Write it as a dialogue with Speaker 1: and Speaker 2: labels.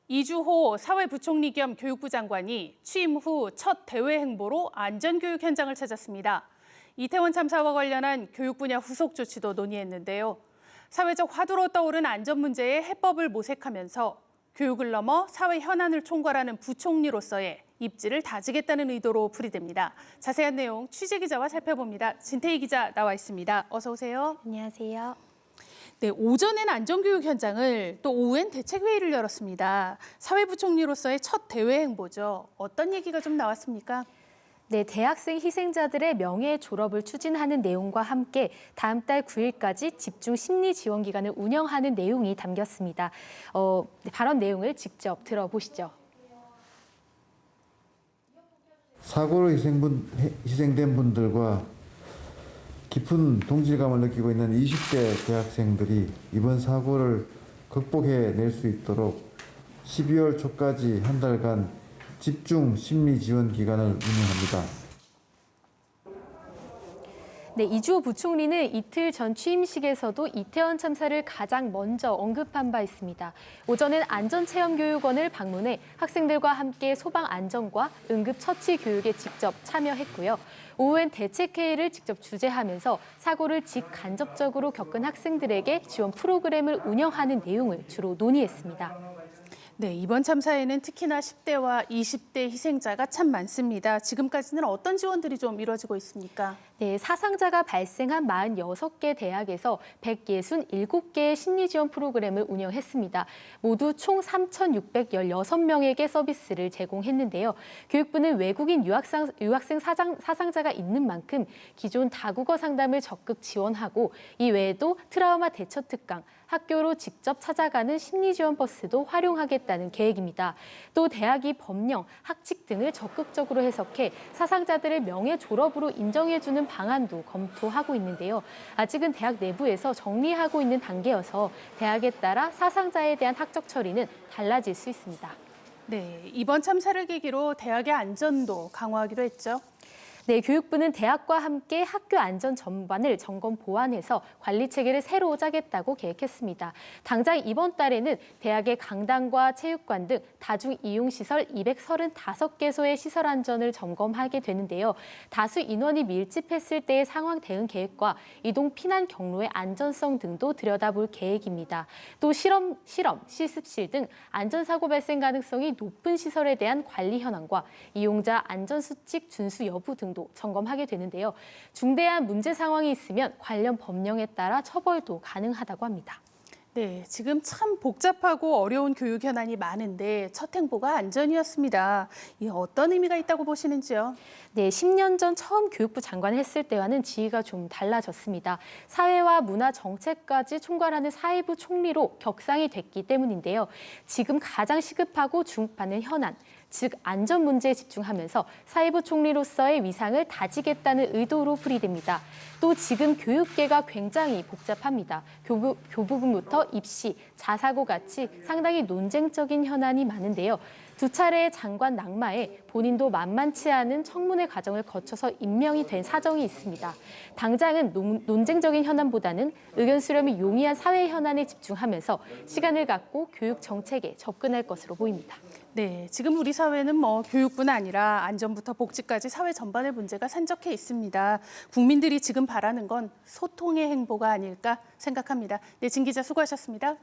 Speaker 1: 이주호 사회부총리 겸 교육부 장관이 취임 후 첫 대외 행보로 안전교육 현장을 찾았습니다. 이태원 참사와 관련한 교육 분야 후속 조치도 논의했는데요. 사회적 화두로 떠오른 안전 문제의 해법을 모색하면서 교육을 넘어 사회 현안을 총괄하는 부총리로서의 입지를 다지겠다는 의도로 풀이됩니다. 자세한 내용 취재 기자와 살펴봅니다. 진태희 기자 나와 있습니다. 어서 오세요.
Speaker 2: 안녕하세요.
Speaker 1: 네, 오전엔 안전교육 현장을 또 오후엔 대책회의를 열었습니다. 사회부총리로서의 첫 대외 행보죠. 어떤 얘기가 좀 나왔습니까?
Speaker 2: 네, 대학생 희생자들의 명예 졸업을 추진하는 내용과 함께 다음 달 9일까지 집중 심리 지원 기간을 운영하는 내용이 담겼습니다. 발언 내용을 직접 들어보시죠.
Speaker 3: 사고로 희생된 분들과 깊은 동질감을 느끼고 있는 20대 대학생들이 이번 사고를 극복해낼 수 있도록 12월 초까지 한 달간 집중 심리 지원 기간을 운영합니다.
Speaker 2: 네, 이주호 부총리는 이틀 전 취임식에서도 이태원 참사를 가장 먼저 언급한 바 있습니다. 오전엔 안전체험교육원을 방문해 학생들과 함께 소방 안전과 응급처치 교육에 직접 참여했고요. 오후엔 대책회의를 직접 주재하면서 사고를 직간접적으로 겪은 학생들에게 지원 프로그램을 운영하는 내용을 주로 논의했습니다.
Speaker 1: 네, 이번 참사에는 특히나 10대와 20대 희생자가 참 많습니다. 지금까지는 어떤 지원들이 좀 이루어지고 있습니까?
Speaker 2: 네, 사상자가 발생한 46개 대학에서 167개의 심리지원 프로그램을 운영했습니다. 모두 총 3,616명에게 서비스를 제공했는데요. 교육부는 외국인 유학생 사상자가 있는 만큼 기존 다국어 상담을 적극 지원하고 이 외에도 트라우마 대처 특강, 학교로 직접 찾아가는 심리지원 버스도 활용하겠다는 계획입니다. 또 대학이 법령, 학칙 등을 적극적으로 해석해 사상자들의 명예 졸업으로 인정해주는 방안도 검토하고 있는데요. 아직은 대학 내부에서 정리하고 있는 단계여서 대학에 따라 사상자에 대한 학적 처리는 달라질 수 있습니다.
Speaker 1: 네, 이번 참사를 계기로 대학의 안전도 강화하기로 했죠.
Speaker 2: 네, 교육부는 대학과 함께 학교 안전 전반을 점검 보완해서 관리 체계를 새로 짜겠다고 계획했습니다. 당장 이번 달에는 대학의 강당과 체육관 등 다중 이용시설 235개소의 시설 안전을 점검하게 되는데요. 다수 인원이 밀집했을 때의 상황 대응 계획과 이동 피난 경로의 안전성 등도 들여다볼 계획입니다. 또 실험, 실습실 등 안전사고 발생 가능성이 높은 시설에 대한 관리 현황과 이용자 안전수칙 준수 여부 등 점검하게 되는데요. 중대한 문제 상황이 있으면 관련 법령에 따라 처벌도 가능하다고 합니다.
Speaker 1: 네, 지금 참 복잡하고 어려운 교육 현안이 많은데 첫 행보가 안전이었습니다. 이 어떤 의미가 있다고 보시는지요?
Speaker 2: 네, 10년 전 처음 교육부 장관을 했을 때와는 지위가 좀 달라졌습니다. 사회와 문화 정책까지 총괄하는 사회부 총리로 격상이 됐기 때문인데요. 지금 가장 시급하고 주목받는 현안, 즉 안전 문제에 집중하면서 사회부 총리로서의 위상을 다지겠다는 의도로 풀이됩니다. 또 지금 교육계가 굉장히 복잡합니다. 교부금부터 입시, 자사고 같이 상당히 논쟁적인 현안이 많은데요. 두 차례의 장관 낙마에 본인도 만만치 않은 청문회 과정을 거쳐서 임명이 된 사정이 있습니다. 당장은 논쟁적인 현안보다는 의견 수렴이 용이한 사회 현안에 집중하면서 시간을 갖고 교육 정책에 접근할 것으로 보입니다.
Speaker 1: 네, 지금 우리 사회는 교육뿐 아니라 안전부터 복지까지 사회 전반의 문제가 산적해 있습니다. 국민들이 지금 바라는 건 소통의 행보가 아닐까 생각합니다. 네, 진 기자 수고하셨습니다.